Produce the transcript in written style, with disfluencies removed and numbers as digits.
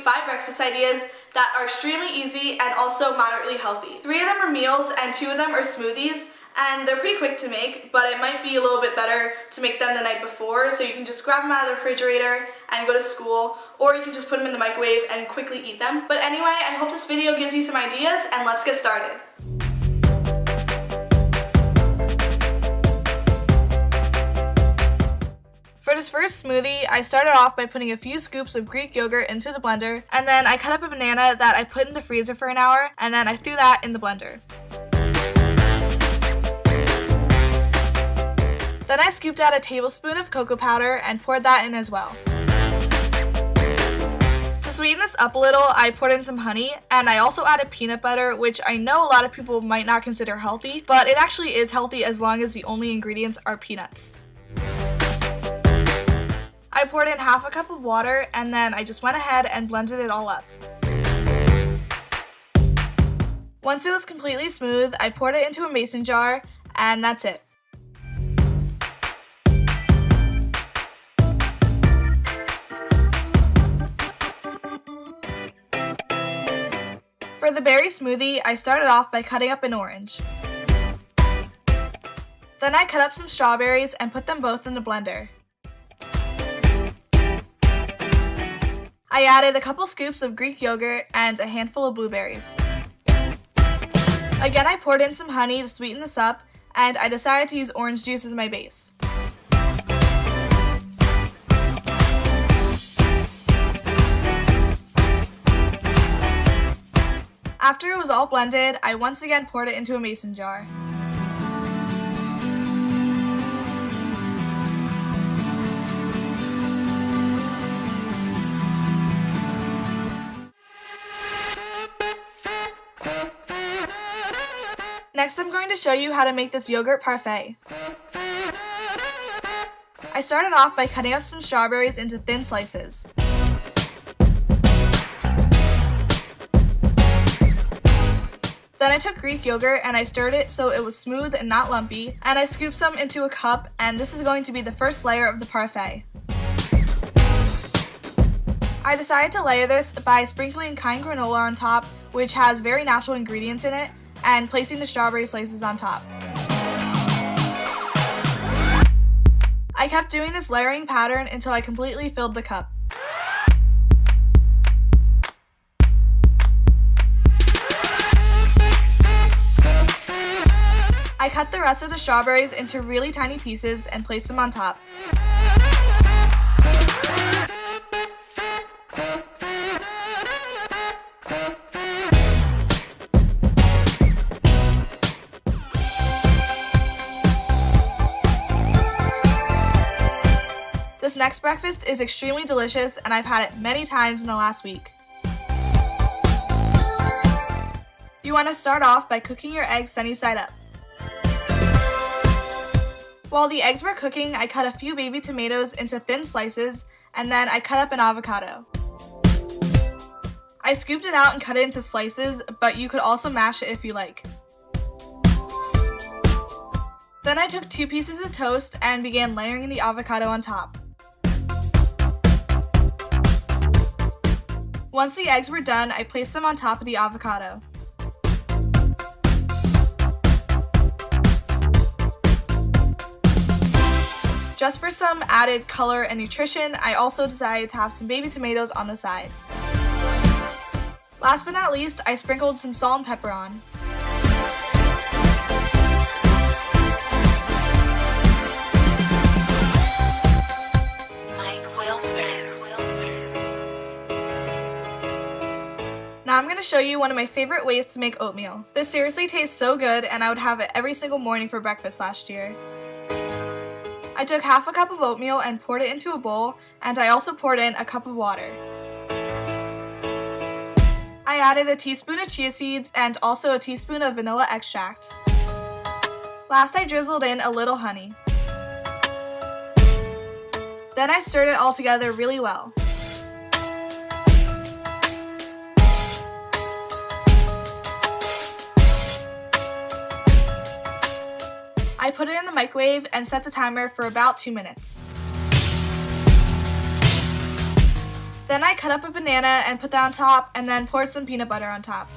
5 breakfast ideas that are extremely easy and also moderately healthy. 3 of them are meals and 2 of them are smoothies, and they're pretty quick to make, but it might be a little bit better to make them the night before, so you can just grab them out of the refrigerator and go to school, or you can just put them in the microwave and quickly eat them. But anyway, I hope this video gives you some ideas, and let's get started. For this first smoothie, I started off by putting a few scoops of Greek yogurt into the blender, and then I cut up a banana that I put in the freezer for an hour, and then I threw that in the blender. Then I scooped out a tablespoon of cocoa powder and poured that in as well. To sweeten this up a little, I poured in some honey, and I also added peanut butter, which I know a lot of people might not consider healthy, but it actually is healthy as long as the only ingredients are peanuts. I poured in half a cup of water, and then I just went ahead and blended it all up. Once it was completely smooth, I poured it into a mason jar, and that's it. For the berry smoothie, I started off by cutting up an orange. Then I cut up some strawberries and put them both in the blender. I added a couple scoops of Greek yogurt and a handful of blueberries. Again, I poured in some honey to sweeten this up, and I decided to use orange juice as my base. After it was all blended, I once again poured it into a mason jar. Next, I'm going to show you how to make this yogurt parfait. I started off by cutting up some strawberries into thin slices. Then I took Greek yogurt and I stirred it so it was smooth and not lumpy, and I scooped some into a cup, and this is going to be the first layer of the parfait. I decided to layer this by sprinkling kind granola on top, which has very natural ingredients in it, and placing the strawberry slices on top. I kept doing this layering pattern until I completely filled the cup. I cut the rest of the strawberries into really tiny pieces and placed them on top. This next breakfast is extremely delicious, and I've had it many times in the last week. You want to start off by cooking your eggs sunny side up. While the eggs were cooking, I cut a few baby tomatoes into thin slices, and then I cut up an avocado. I scooped it out and cut it into slices, but you could also mash it if you like. Then I took 2 pieces of toast and began layering the avocado on top. Once the eggs were done, I placed them on top of the avocado. Just for some added color and nutrition, I also decided to have some baby tomatoes on the side. Last but not least, I sprinkled some salt and pepper on. Now I'm going to show you one of my favorite ways to make oatmeal. This seriously tastes so good, and I would have it every single morning for breakfast last year. I took half a cup of oatmeal and poured it into a bowl, and I also poured in a cup of water. I added a teaspoon of chia seeds and also a teaspoon of vanilla extract. Last, I drizzled in a little honey. Then I stirred it all together really well. I put it in the microwave and set the timer for about 2 minutes. Then I cut up a banana and put that on top, and then poured some peanut butter on top.